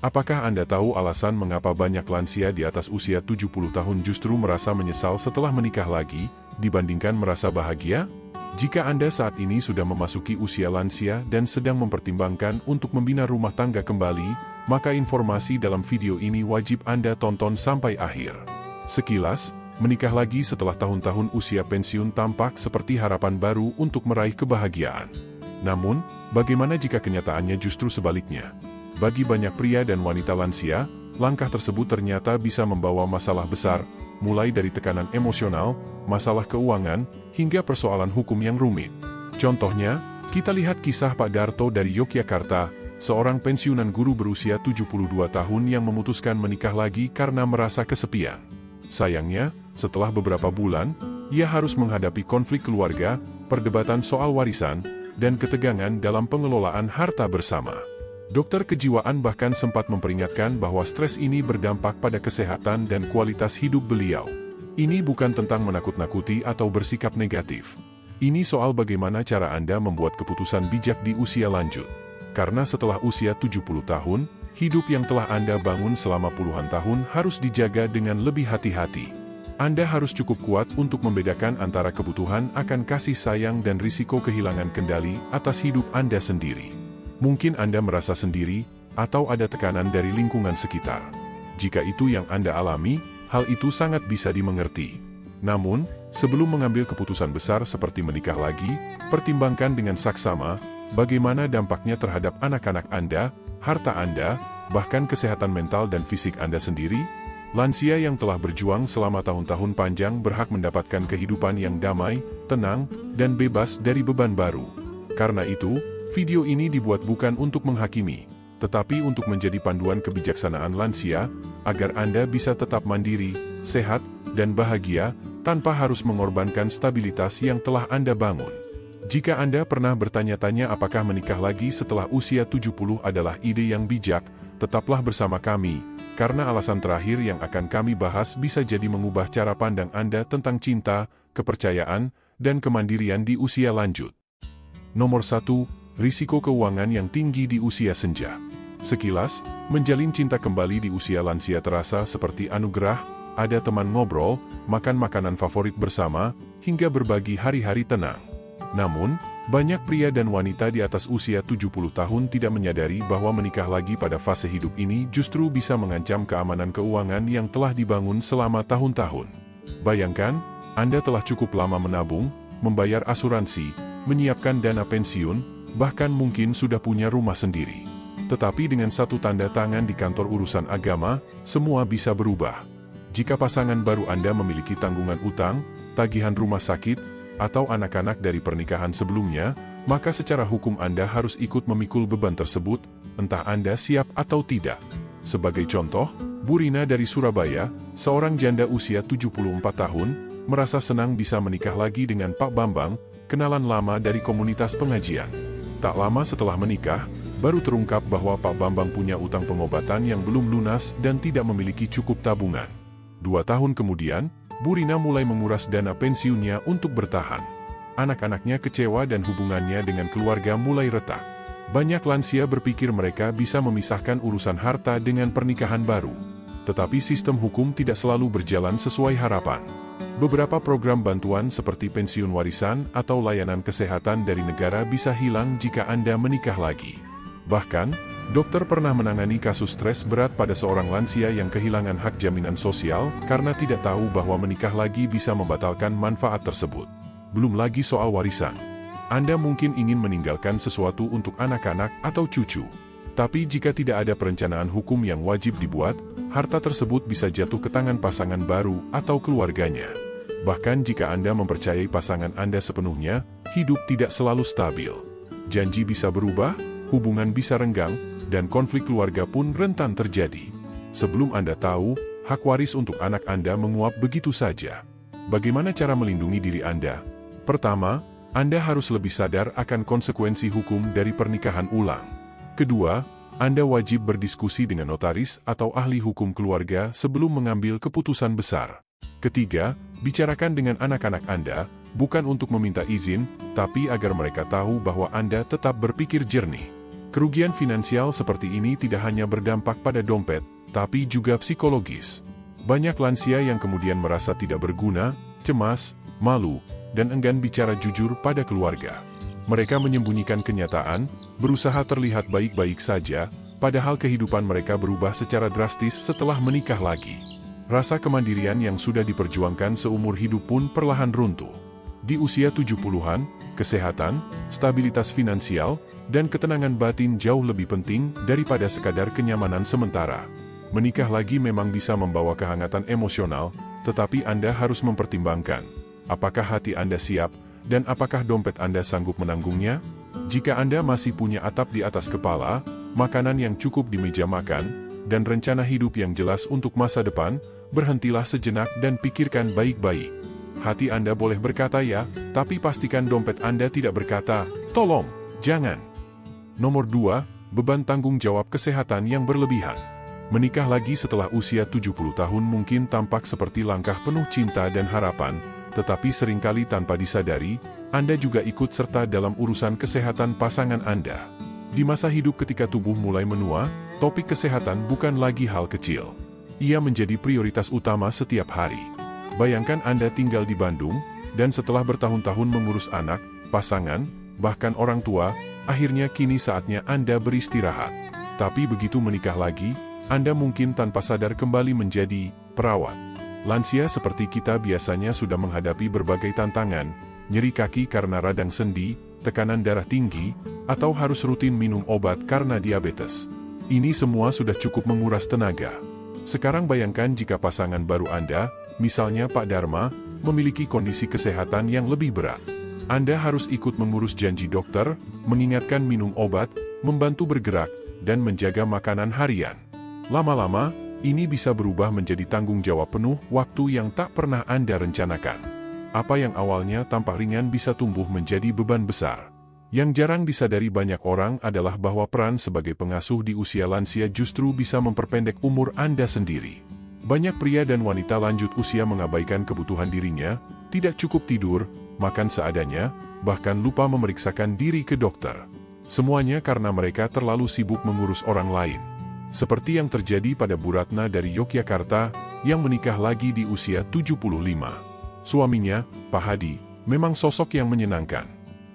Apakah Anda tahu alasan mengapa banyak lansia di atas usia 70 tahun justru merasa menyesal setelah menikah lagi, dibandingkan merasa bahagia? Jika Anda saat ini sudah memasuki usia lansia dan sedang mempertimbangkan untuk membina rumah tangga kembali, maka informasi dalam video ini wajib Anda tonton sampai akhir. Sekilas, menikah lagi setelah tahun-tahun usia pensiun tampak seperti harapan baru untuk meraih kebahagiaan. Namun, bagaimana jika kenyataannya justru sebaliknya? Bagi banyak pria dan wanita lansia, langkah tersebut ternyata bisa membawa masalah besar, mulai dari tekanan emosional, masalah keuangan, hingga persoalan hukum yang rumit. Contohnya, kita lihat kisah Pak Darto dari Yogyakarta, seorang pensiunan guru berusia 72 tahun yang memutuskan menikah lagi karena merasa kesepian. Sayangnya, setelah beberapa bulan, ia harus menghadapi konflik keluarga, perdebatan soal warisan, dan ketegangan dalam pengelolaan harta bersama. Dokter kejiwaan bahkan sempat memperingatkan bahwa stres ini berdampak pada kesehatan dan kualitas hidup beliau. Ini bukan tentang menakut-nakuti atau bersikap negatif. Ini soal bagaimana cara Anda membuat keputusan bijak di usia lanjut. Karena setelah usia 70 tahun, hidup yang telah Anda bangun selama puluhan tahun harus dijaga dengan lebih hati-hati. Anda harus cukup kuat untuk membedakan antara kebutuhan akan kasih sayang dan risiko kehilangan kendali atas hidup Anda sendiri. Mungkin Anda merasa sendiri, atau ada tekanan dari lingkungan sekitar. Jika itu yang Anda alami, hal itu sangat bisa dimengerti. Namun, sebelum mengambil keputusan besar seperti menikah lagi, pertimbangkan dengan saksama, bagaimana dampaknya terhadap anak-anak Anda, harta Anda, bahkan kesehatan mental dan fisik Anda sendiri. Lansia yang telah berjuang selama tahun-tahun panjang berhak mendapatkan kehidupan yang damai, tenang, dan bebas dari beban baru. Karena itu, video ini dibuat bukan untuk menghakimi, tetapi untuk menjadi panduan kebijaksanaan lansia, agar Anda bisa tetap mandiri, sehat, dan bahagia, tanpa harus mengorbankan stabilitas yang telah Anda bangun. Jika Anda pernah bertanya-tanya apakah menikah lagi setelah usia 70 adalah ide yang bijak, tetaplah bersama kami, karena alasan terakhir yang akan kami bahas bisa jadi mengubah cara pandang Anda tentang cinta, kepercayaan, dan kemandirian di usia lanjut. Nomor 1. Risiko keuangan yang tinggi di usia senja. Sekilas, menjalin cinta kembali di usia lansia terasa seperti anugerah, ada teman ngobrol, makan makanan favorit bersama, hingga berbagi hari-hari tenang. Namun, banyak pria dan wanita di atas usia 70 tahun tidak menyadari bahwa menikah lagi pada fase hidup ini justru bisa mengancam keamanan keuangan yang telah dibangun selama tahun-tahun. Bayangkan, Anda telah cukup lama menabung, membayar asuransi, menyiapkan dana pensiun, bahkan mungkin sudah punya rumah sendiri. Tetapi dengan satu tanda tangan di kantor urusan agama, semua bisa berubah. Jika pasangan baru Anda memiliki tanggungan utang, tagihan rumah sakit, atau anak-anak dari pernikahan sebelumnya, maka secara hukum Anda harus ikut memikul beban tersebut, entah Anda siap atau tidak. Sebagai contoh, Bu Rina dari Surabaya, seorang janda usia 74 tahun, merasa senang bisa menikah lagi dengan Pak Bambang, kenalan lama dari komunitas pengajian. Tak lama setelah menikah, baru terungkap bahwa Pak Bambang punya utang pengobatan yang belum lunas dan tidak memiliki cukup tabungan. 2 tahun kemudian, Bu Rina mulai menguras dana pensiunnya untuk bertahan. Anak-anaknya kecewa dan hubungannya dengan keluarga mulai retak. Banyak lansia berpikir mereka bisa memisahkan urusan harta dengan pernikahan baru. Tetapi sistem hukum tidak selalu berjalan sesuai harapan. Beberapa program bantuan seperti pensiun warisan atau layanan kesehatan dari negara bisa hilang jika Anda menikah lagi. Bahkan, dokter pernah menangani kasus stres berat pada seorang lansia yang kehilangan hak jaminan sosial karena tidak tahu bahwa menikah lagi bisa membatalkan manfaat tersebut. Belum lagi soal warisan. Anda mungkin ingin meninggalkan sesuatu untuk anak-anak atau cucu. Tapi jika tidak ada perencanaan hukum yang wajib dibuat, harta tersebut bisa jatuh ke tangan pasangan baru atau keluarganya. Bahkan jika Anda mempercayai pasangan Anda sepenuhnya, hidup tidak selalu stabil. Janji bisa berubah, hubungan bisa renggang, dan konflik keluarga pun rentan terjadi. Sebelum Anda tahu, hak waris untuk anak Anda menguap begitu saja. Bagaimana cara melindungi diri Anda? Pertama, Anda harus lebih sadar akan konsekuensi hukum dari pernikahan ulang. Kedua, Anda wajib berdiskusi dengan notaris atau ahli hukum keluarga sebelum mengambil keputusan besar. Ketiga, bicarakan dengan anak-anak Anda, bukan untuk meminta izin, tapi agar mereka tahu bahwa Anda tetap berpikir jernih. Kerugian finansial seperti ini tidak hanya berdampak pada dompet, tapi juga psikologis. Banyak lansia yang kemudian merasa tidak berguna, cemas, malu, dan enggan bicara jujur pada keluarga. Mereka menyembunyikan kenyataan, berusaha terlihat baik-baik saja, padahal kehidupan mereka berubah secara drastis setelah menikah lagi. Rasa kemandirian yang sudah diperjuangkan seumur hidup pun perlahan runtuh. Di usia 70-an, kesehatan, stabilitas finansial, dan ketenangan batin jauh lebih penting daripada sekadar kenyamanan sementara. Menikah lagi memang bisa membawa kehangatan emosional, tetapi Anda harus mempertimbangkan, apakah hati Anda siap, dan apakah dompet Anda sanggup menanggungnya? Jika Anda masih punya atap di atas kepala, makanan yang cukup di meja makan, dan rencana hidup yang jelas untuk masa depan, berhentilah sejenak dan pikirkan baik-baik. Hati Anda boleh berkata ya, tapi pastikan dompet Anda tidak berkata, tolong, jangan. Nomor 2, beban tanggung jawab kesehatan yang berlebihan. Menikah lagi setelah usia 70 tahun mungkin tampak seperti langkah penuh cinta dan harapan, tetapi seringkali tanpa disadari, Anda juga ikut serta dalam urusan kesehatan pasangan Anda. Di masa hidup ketika tubuh mulai menua, topik kesehatan bukan lagi hal kecil. Ia menjadi prioritas utama setiap hari. Bayangkan Anda tinggal di Bandung, dan setelah bertahun-tahun mengurus anak, pasangan, bahkan orang tua, akhirnya kini saatnya Anda beristirahat. Tapi begitu menikah lagi, Anda mungkin tanpa sadar kembali menjadi perawat. Lansia seperti kita biasanya sudah menghadapi berbagai tantangan, nyeri kaki karena radang sendi, tekanan darah tinggi, atau harus rutin minum obat karena diabetes. Ini semua sudah cukup menguras tenaga. Sekarang bayangkan jika pasangan baru Anda, misalnya Pak Dharma, memiliki kondisi kesehatan yang lebih berat. Anda harus ikut mengurus janji dokter, mengingatkan minum obat, membantu bergerak, dan menjaga makanan harian. Lama-lama, ini bisa berubah menjadi tanggung jawab penuh waktu yang tak pernah Anda rencanakan. Apa yang awalnya tampak ringan bisa tumbuh menjadi beban besar. Yang jarang disadari banyak orang adalah bahwa peran sebagai pengasuh di usia lansia justru bisa memperpendek umur Anda sendiri. Banyak pria dan wanita lanjut usia mengabaikan kebutuhan dirinya, tidak cukup tidur, makan seadanya, bahkan lupa memeriksakan diri ke dokter. Semuanya karena mereka terlalu sibuk mengurus orang lain. Seperti yang terjadi pada Bu Ratna dari Yogyakarta, yang menikah lagi di usia 75. Suaminya, Pak Hadi, memang sosok yang menyenangkan.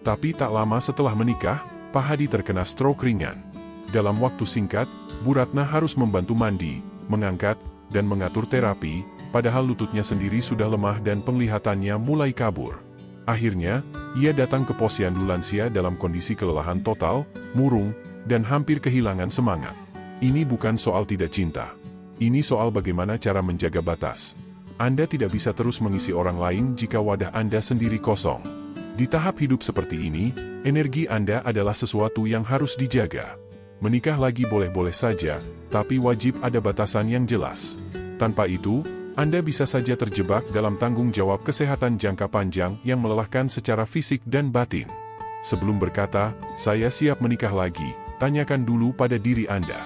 Tapi tak lama setelah menikah, Pak Hadi terkena stroke ringan. Dalam waktu singkat, Bu Ratna harus membantu mandi, mengangkat, dan mengatur terapi, padahal lututnya sendiri sudah lemah dan penglihatannya mulai kabur. Akhirnya, ia datang ke posyandu lansia dalam kondisi kelelahan total, murung, dan hampir kehilangan semangat. Ini bukan soal tidak cinta. Ini soal bagaimana cara menjaga batas. Anda tidak bisa terus mengisi orang lain jika wadah Anda sendiri kosong. Di tahap hidup seperti ini, energi Anda adalah sesuatu yang harus dijaga. Menikah lagi boleh-boleh saja, tapi wajib ada batasan yang jelas. Tanpa itu, Anda bisa saja terjebak dalam tanggung jawab kesehatan jangka panjang yang melelahkan secara fisik dan batin. Sebelum berkata, saya siap menikah lagi, tanyakan dulu pada diri Anda.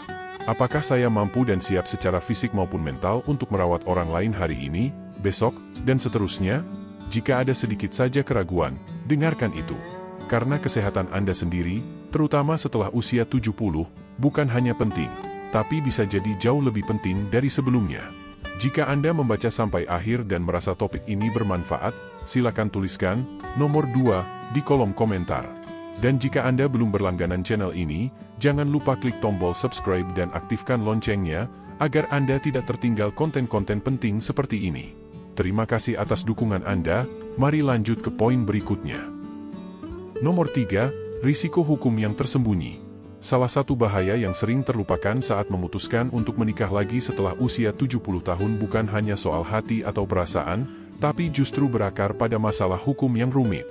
Apakah saya mampu dan siap secara fisik maupun mental untuk merawat orang lain hari ini, besok, dan seterusnya? Jika ada sedikit saja keraguan, dengarkan itu. Karena kesehatan Anda sendiri, terutama setelah usia 70, bukan hanya penting, tapi bisa jadi jauh lebih penting dari sebelumnya. Jika Anda membaca sampai akhir dan merasa topik ini bermanfaat, silakan tuliskan nomor 2 di kolom komentar. Dan jika Anda belum berlangganan channel ini, jangan lupa klik tombol subscribe dan aktifkan loncengnya, agar Anda tidak tertinggal konten-konten penting seperti ini. Terima kasih atas dukungan Anda, mari lanjut ke poin berikutnya. Nomor 3, risiko hukum yang tersembunyi. Salah satu bahaya yang sering terlupakan saat memutuskan untuk menikah lagi setelah usia 70 tahun bukan hanya soal hati atau perasaan, tapi justru berakar pada masalah hukum yang rumit.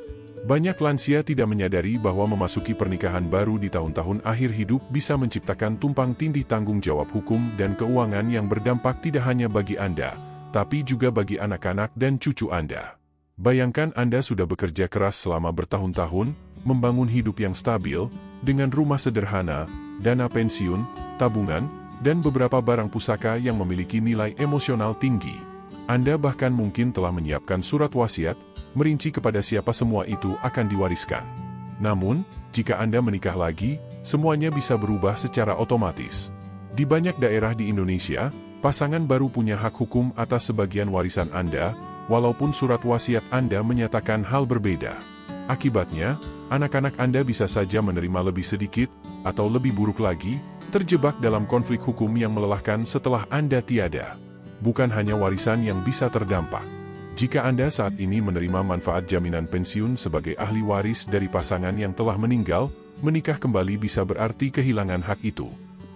Banyak lansia tidak menyadari bahwa memasuki pernikahan baru di tahun-tahun akhir hidup bisa menciptakan tumpang tindih tanggung jawab hukum dan keuangan yang berdampak tidak hanya bagi Anda, tapi juga bagi anak-anak dan cucu Anda. Bayangkan Anda sudah bekerja keras selama bertahun-tahun, membangun hidup yang stabil, dengan rumah sederhana, dana pensiun, tabungan, dan beberapa barang pusaka yang memiliki nilai emosional tinggi. Anda bahkan mungkin telah menyiapkan surat wasiat, merinci kepada siapa semua itu akan diwariskan. Namun, jika Anda menikah lagi, semuanya bisa berubah secara otomatis. Di banyak daerah di Indonesia, pasangan baru punya hak hukum atas sebagian warisan Anda, walaupun surat wasiat Anda menyatakan hal berbeda. Akibatnya, anak-anak Anda bisa saja menerima lebih sedikit, atau lebih buruk lagi, terjebak dalam konflik hukum yang melelahkan setelah Anda tiada. Bukan hanya warisan yang bisa terdampak. Jika Anda saat ini menerima manfaat jaminan pensiun sebagai ahli waris dari pasangan yang telah meninggal, menikah kembali bisa berarti kehilangan hak itu.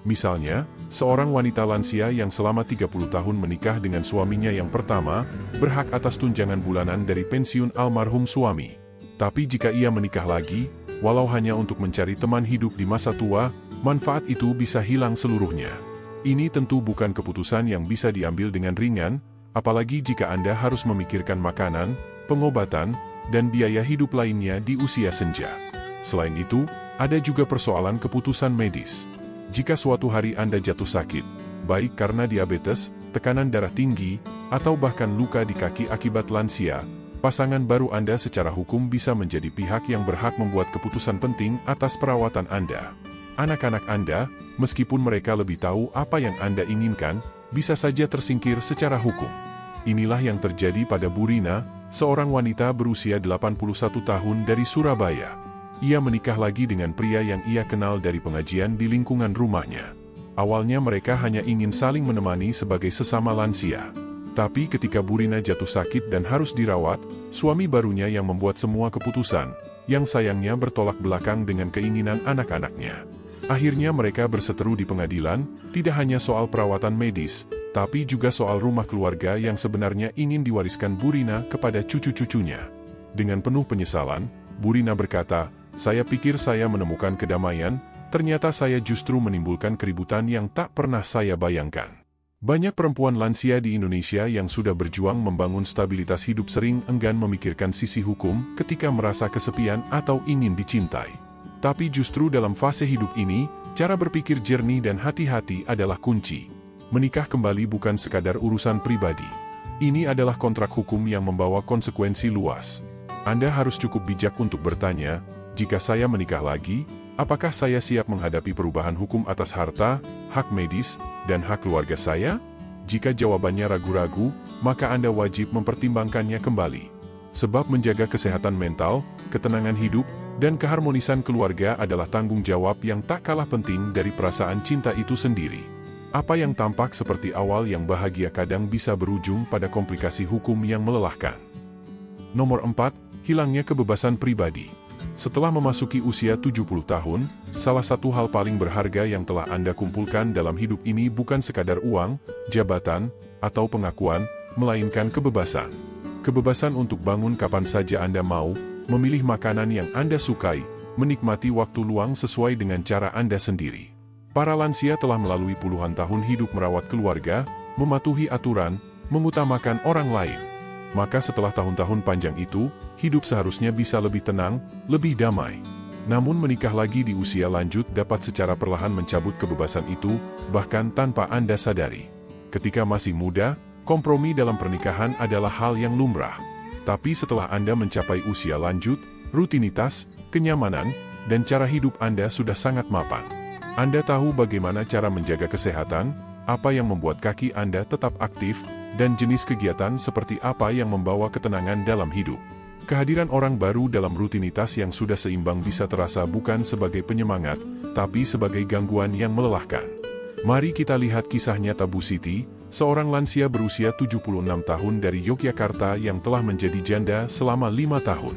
Misalnya, seorang wanita lansia yang selama 30 tahun menikah dengan suaminya yang pertama, berhak atas tunjangan bulanan dari pensiun almarhum suami. Tapi jika ia menikah lagi, walau hanya untuk mencari teman hidup di masa tua, manfaat itu bisa hilang seluruhnya. Ini tentu bukan keputusan yang bisa diambil dengan ringan, apalagi jika Anda harus memikirkan makanan, pengobatan, dan biaya hidup lainnya di usia senja. Selain itu, ada juga persoalan keputusan medis. Jika suatu hari Anda jatuh sakit, baik karena diabetes, tekanan darah tinggi, atau bahkan luka di kaki akibat lansia, pasangan baru Anda secara hukum bisa menjadi pihak yang berhak membuat keputusan penting atas perawatan Anda. Anak-anak Anda, meskipun mereka lebih tahu apa yang Anda inginkan, bisa saja tersingkir secara hukum. Inilah yang terjadi pada Bu Rina, seorang wanita berusia 81 tahun dari Surabaya. Ia menikah lagi dengan pria yang ia kenal dari pengajian di lingkungan rumahnya. Awalnya mereka hanya ingin saling menemani sebagai sesama lansia. Tapi ketika Bu Rina jatuh sakit dan harus dirawat, suami barunya yang membuat semua keputusan, yang sayangnya bertolak belakang dengan keinginan anak-anaknya. Akhirnya mereka berseteru di pengadilan, tidak hanya soal perawatan medis, tapi juga soal rumah keluarga yang sebenarnya ingin diwariskan Bu Rina kepada cucu-cucunya. Dengan penuh penyesalan, Bu Rina berkata, "Saya pikir saya menemukan kedamaian, ternyata saya justru menimbulkan keributan yang tak pernah saya bayangkan." Banyak perempuan lansia di Indonesia yang sudah berjuang membangun stabilitas hidup sering enggan memikirkan sisi hukum ketika merasa kesepian atau ingin dicintai. Tapi justru dalam fase hidup ini, cara berpikir jernih dan hati-hati adalah kunci. Menikah kembali bukan sekadar urusan pribadi. Ini adalah kontrak hukum yang membawa konsekuensi luas. Anda harus cukup bijak untuk bertanya, jika saya menikah lagi, apakah saya siap menghadapi perubahan hukum atas harta, hak medis, dan hak keluarga saya? Jika jawabannya ragu-ragu, maka Anda wajib mempertimbangkannya kembali. Sebab menjaga kesehatan mental, ketenangan hidup, dan keharmonisan keluarga adalah tanggung jawab yang tak kalah penting dari perasaan cinta itu sendiri. Apa yang tampak seperti awal yang bahagia kadang bisa berujung pada komplikasi hukum yang melelahkan. Nomor 4, hilangnya kebebasan pribadi. Setelah memasuki usia 70 tahun, salah satu hal paling berharga yang telah Anda kumpulkan dalam hidup ini bukan sekadar uang, jabatan, atau pengakuan, melainkan kebebasan. Kebebasan untuk bangun kapan saja Anda mau, memilih makanan yang Anda sukai, menikmati waktu luang sesuai dengan cara Anda sendiri. Para lansia telah melalui puluhan tahun hidup merawat keluarga, mematuhi aturan, mengutamakan orang lain. Maka setelah tahun-tahun panjang itu, hidup seharusnya bisa lebih tenang, lebih damai. Namun menikah lagi di usia lanjut dapat secara perlahan mencabut kebebasan itu, bahkan tanpa Anda sadari. Ketika masih muda, kompromi dalam pernikahan adalah hal yang lumrah. Tapi setelah Anda mencapai usia lanjut, rutinitas, kenyamanan, dan cara hidup Anda sudah sangat mapan. Anda tahu bagaimana cara menjaga kesehatan, apa yang membuat kaki Anda tetap aktif, dan jenis kegiatan seperti apa yang membawa ketenangan dalam hidup. Kehadiran orang baru dalam rutinitas yang sudah seimbang bisa terasa bukan sebagai penyemangat, tapi sebagai gangguan yang melelahkan. Mari kita lihat kisah nyata Bu Siti, seorang lansia berusia 76 tahun dari Yogyakarta yang telah menjadi janda selama 5 tahun.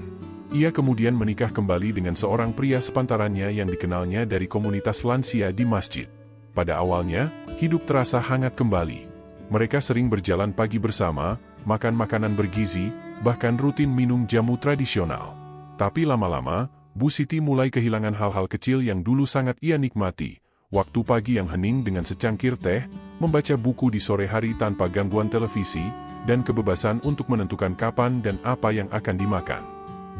Ia kemudian menikah kembali dengan seorang pria sepantarannya yang dikenalnya dari komunitas lansia di masjid. Pada awalnya, hidup terasa hangat kembali. Mereka sering berjalan pagi bersama, makan makanan bergizi, bahkan rutin minum jamu tradisional. Tapi lama-lama, Bu Siti mulai kehilangan hal-hal kecil yang dulu sangat ia nikmati. Waktu pagi yang hening dengan secangkir teh, membaca buku di sore hari tanpa gangguan televisi, dan kebebasan untuk menentukan kapan dan apa yang akan dimakan.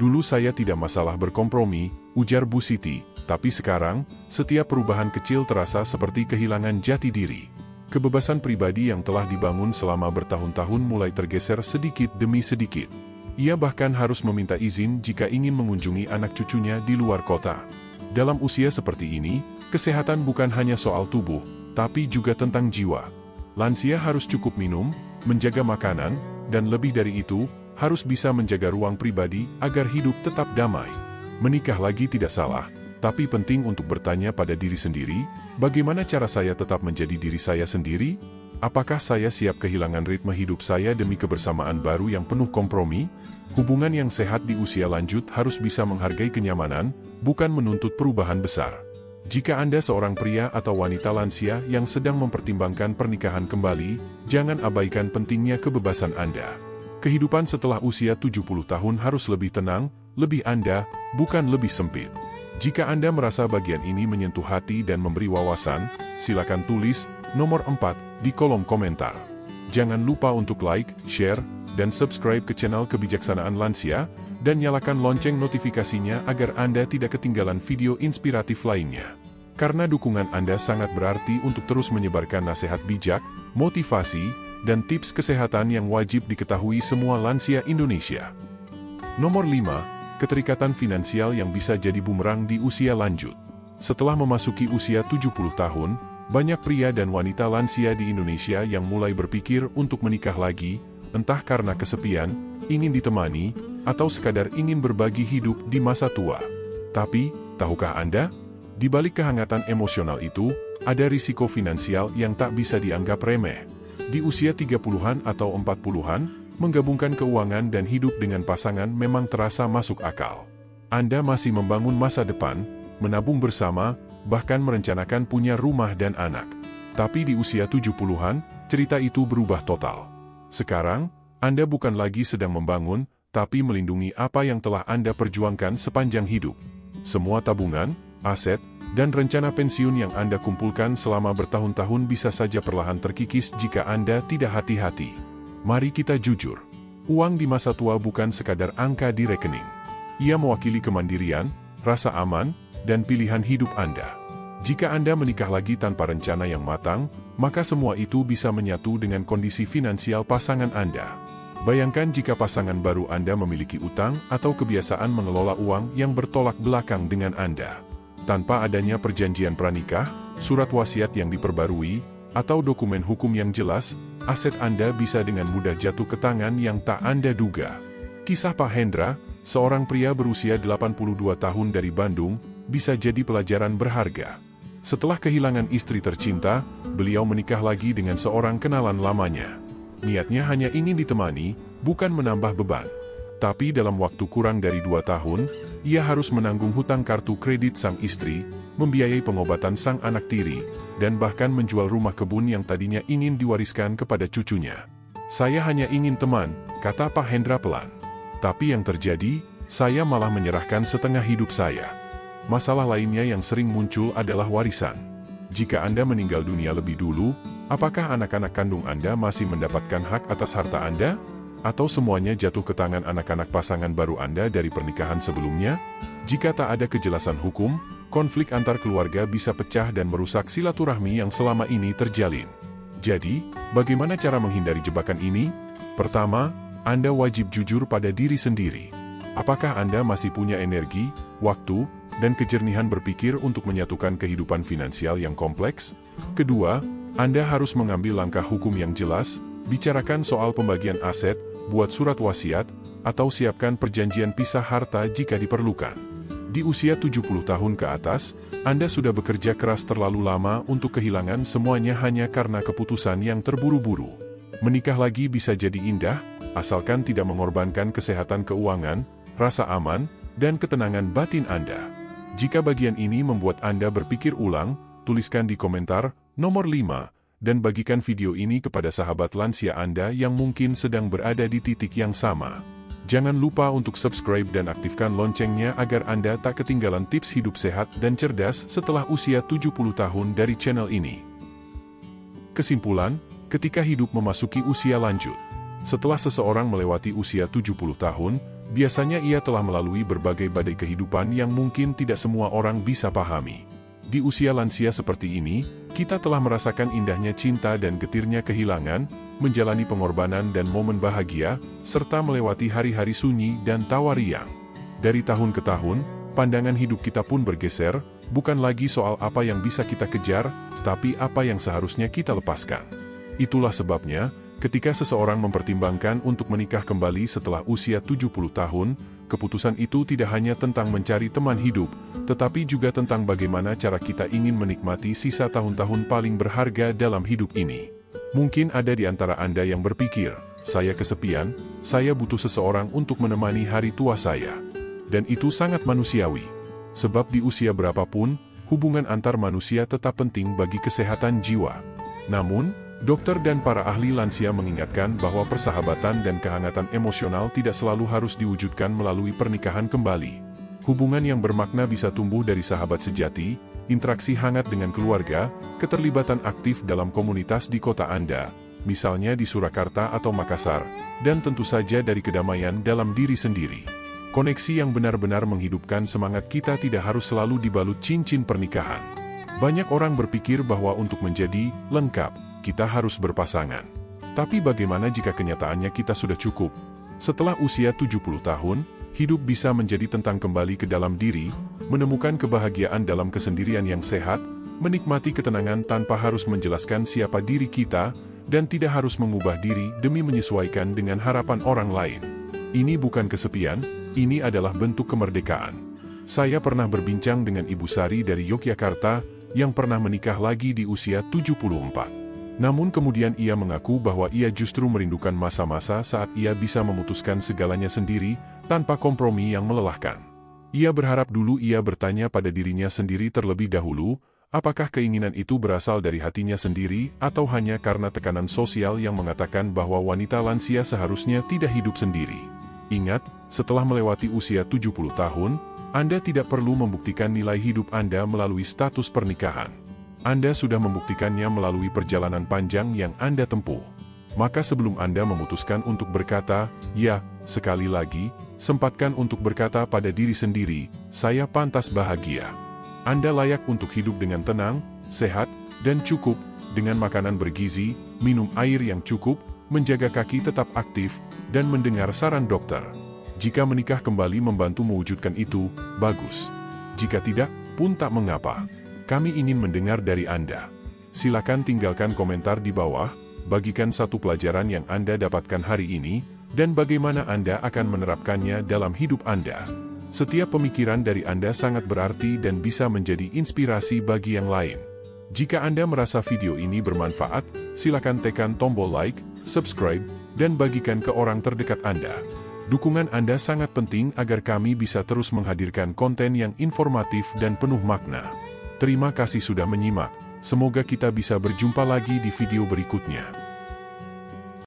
Dulu saya tidak masalah berkompromi, ujar Bu Siti, tapi sekarang, setiap perubahan kecil terasa seperti kehilangan jati diri. Kebebasan pribadi yang telah dibangun selama bertahun-tahun mulai tergeser sedikit demi sedikit. Ia bahkan harus meminta izin jika ingin mengunjungi anak cucunya di luar kota. Dalam usia seperti ini, kesehatan bukan hanya soal tubuh, tapi juga tentang jiwa. Lansia harus cukup minum, menjaga makanan, dan lebih dari itu, harus bisa menjaga ruang pribadi agar hidup tetap damai. Menikah lagi tidak salah, tapi penting untuk bertanya pada diri sendiri, bagaimana cara saya tetap menjadi diri saya sendiri? Apakah saya siap kehilangan ritme hidup saya demi kebersamaan baru yang penuh kompromi? Hubungan yang sehat di usia lanjut harus bisa menghargai kenyamanan, bukan menuntut perubahan besar. Jika Anda seorang pria atau wanita lansia yang sedang mempertimbangkan pernikahan kembali, jangan abaikan pentingnya kebebasan Anda. Kehidupan setelah usia 70 tahun harus lebih tenang, lebih Anda, bukan lebih sempit. Jika Anda merasa bagian ini menyentuh hati dan memberi wawasan, silakan tulis nomor 4 di kolom komentar. Jangan lupa untuk like, share, dan subscribe ke channel Kebijaksanaan Lansia, dan nyalakan lonceng notifikasinya agar Anda tidak ketinggalan video inspiratif lainnya. Karena dukungan Anda sangat berarti untuk terus menyebarkan nasihat bijak, motivasi, dan tips kesehatan yang wajib diketahui semua lansia Indonesia. Nomor 5. Keterikatan finansial yang bisa jadi bumerang di usia lanjut. Setelah memasuki usia 70 tahun, banyak pria dan wanita lansia di Indonesia yang mulai berpikir untuk menikah lagi, entah karena kesepian, ingin ditemani, atau sekadar ingin berbagi hidup di masa tua. Tapi, tahukah Anda? Di balik kehangatan emosional itu, ada risiko finansial yang tak bisa dianggap remeh. Di usia 30-an atau 40-an, menggabungkan keuangan dan hidup dengan pasangan memang terasa masuk akal. Anda masih membangun masa depan, menabung bersama, bahkan merencanakan punya rumah dan anak. Tapi di usia 70-an, cerita itu berubah total. Sekarang, Anda bukan lagi sedang membangun, tapi melindungi apa yang telah Anda perjuangkan sepanjang hidup. Semua tabungan, aset, dan rencana pensiun yang Anda kumpulkan selama bertahun-tahun bisa saja perlahan terkikis jika Anda tidak hati-hati. Mari kita jujur. Uang di masa tua bukan sekadar angka di rekening. Ia mewakili kemandirian, rasa aman, dan pilihan hidup Anda. Jika Anda menikah lagi tanpa rencana yang matang, maka semua itu bisa menyatu dengan kondisi finansial pasangan Anda. Bayangkan jika pasangan baru Anda memiliki utang atau kebiasaan mengelola uang yang bertolak belakang dengan Anda. Tanpa adanya perjanjian pranikah, surat wasiat yang diperbarui, atau dokumen hukum yang jelas, aset Anda bisa dengan mudah jatuh ke tangan yang tak Anda duga. Kisah Pak Hendra, seorang pria berusia 82 tahun dari Bandung, bisa jadi pelajaran berharga. Setelah kehilangan istri tercinta, beliau menikah lagi dengan seorang kenalan lamanya. Niatnya hanya ingin ditemani, bukan menambah beban. Tapi dalam waktu kurang dari 2 tahun, ia harus menanggung hutang kartu kredit sang istri, membiayai pengobatan sang anak tiri, dan bahkan menjual rumah kebun yang tadinya ingin diwariskan kepada cucunya. Saya hanya ingin teman, kata Pak Hendra pelan. Tapi yang terjadi, saya malah menyerahkan setengah hidup saya. Masalah lainnya yang sering muncul adalah warisan. Jika Anda meninggal dunia lebih dulu, apakah anak-anak kandung Anda masih mendapatkan hak atas harta Anda? Atau semuanya jatuh ke tangan anak-anak pasangan baru Anda dari pernikahan sebelumnya? Jika tak ada kejelasan hukum, konflik antar keluarga bisa pecah dan merusak silaturahmi yang selama ini terjalin. Jadi, bagaimana cara menghindari jebakan ini? Pertama, Anda wajib jujur pada diri sendiri. Apakah Anda masih punya energi, waktu, dan kejernihan berpikir untuk menyatukan kehidupan finansial yang kompleks? Kedua, Anda harus mengambil langkah hukum yang jelas, bicarakan soal pembagian aset, buat surat wasiat, atau siapkan perjanjian pisah harta jika diperlukan. Di usia 70 tahun ke atas, Anda sudah bekerja keras terlalu lama untuk kehilangan semuanya hanya karena keputusan yang terburu-buru. Menikah lagi bisa jadi indah, asalkan tidak mengorbankan kesehatan keuangan, rasa aman, dan ketenangan batin Anda. Jika bagian ini membuat Anda berpikir ulang, tuliskan di komentar nomor 5, dan bagikan video ini kepada sahabat lansia Anda yang mungkin sedang berada di titik yang sama. Jangan lupa untuk subscribe dan aktifkan loncengnya agar Anda tak ketinggalan tips hidup sehat dan cerdas setelah usia 70 tahun dari channel ini. Kesimpulan, ketika hidup memasuki usia lanjut. Setelah seseorang melewati usia 70 tahun, biasanya ia telah melalui berbagai badai kehidupan yang mungkin tidak semua orang bisa pahami. Di usia lansia seperti ini, kita telah merasakan indahnya cinta dan getirnya kehilangan, menjalani pengorbanan dan momen bahagia, serta melewati hari-hari sunyi dan tawa riang. Dari tahun ke tahun, pandangan hidup kita pun bergeser, bukan lagi soal apa yang bisa kita kejar, tapi apa yang seharusnya kita lepaskan. Itulah sebabnya, ketika seseorang mempertimbangkan untuk menikah kembali setelah usia 70 tahun, keputusan itu tidak hanya tentang mencari teman hidup, tetapi juga tentang bagaimana cara kita ingin menikmati sisa tahun-tahun paling berharga dalam hidup ini. Mungkin ada di antara Anda yang berpikir, saya kesepian, saya butuh seseorang untuk menemani hari tua saya. Dan itu sangat manusiawi. Sebab di usia berapapun, hubungan antar manusia tetap penting bagi kesehatan jiwa. Namun, dokter dan para ahli lansia mengingatkan bahwa persahabatan dan kehangatan emosional tidak selalu harus diwujudkan melalui pernikahan kembali. Hubungan yang bermakna bisa tumbuh dari sahabat sejati, interaksi hangat dengan keluarga, keterlibatan aktif dalam komunitas di kota Anda, misalnya di Surakarta atau Makassar, dan tentu saja dari kedamaian dalam diri sendiri. Koneksi yang benar-benar menghidupkan semangat kita tidak harus selalu dibalut cincin pernikahan. Banyak orang berpikir bahwa untuk menjadi lengkap, kita harus berpasangan. Tapi bagaimana jika kenyataannya kita sudah cukup? Setelah usia 70 tahun, hidup bisa menjadi tentang kembali ke dalam diri, menemukan kebahagiaan dalam kesendirian yang sehat, menikmati ketenangan tanpa harus menjelaskan siapa diri kita, dan tidak harus mengubah diri demi menyesuaikan dengan harapan orang lain. Ini bukan kesepian, ini adalah bentuk kemerdekaan. Saya pernah berbincang dengan Ibu Sari dari Yogyakarta, yang pernah menikah lagi di usia 74. Namun kemudian ia mengaku bahwa ia justru merindukan masa-masa saat ia bisa memutuskan segalanya sendiri, tanpa kompromi yang melelahkan. Ia berharap dulu ia bertanya pada dirinya sendiri terlebih dahulu, apakah keinginan itu berasal dari hatinya sendiri, atau hanya karena tekanan sosial yang mengatakan bahwa wanita lansia seharusnya tidak hidup sendiri. Ingat, setelah melewati usia 70 tahun, Anda tidak perlu membuktikan nilai hidup Anda melalui status pernikahan. Anda sudah membuktikannya melalui perjalanan panjang yang Anda tempuh. Maka sebelum Anda memutuskan untuk berkata, ya, sekali lagi, sempatkan untuk berkata pada diri sendiri, saya pantas bahagia. Anda layak untuk hidup dengan tenang, sehat, dan cukup, dengan makanan bergizi, minum air yang cukup, menjaga kaki tetap aktif, dan mendengar saran dokter. Jika menikah kembali membantu mewujudkan itu, bagus. Jika tidak, pun tak mengapa. Kami ingin mendengar dari Anda. Silakan tinggalkan komentar di bawah, bagikan satu pelajaran yang Anda dapatkan hari ini, dan bagaimana Anda akan menerapkannya dalam hidup Anda. Setiap pemikiran dari Anda sangat berarti dan bisa menjadi inspirasi bagi yang lain. Jika Anda merasa video ini bermanfaat, silakan tekan tombol like, subscribe, dan bagikan ke orang terdekat Anda. Dukungan Anda sangat penting agar kami bisa terus menghadirkan konten yang informatif dan penuh makna. Terima kasih sudah menyimak, semoga kita bisa berjumpa lagi di video berikutnya.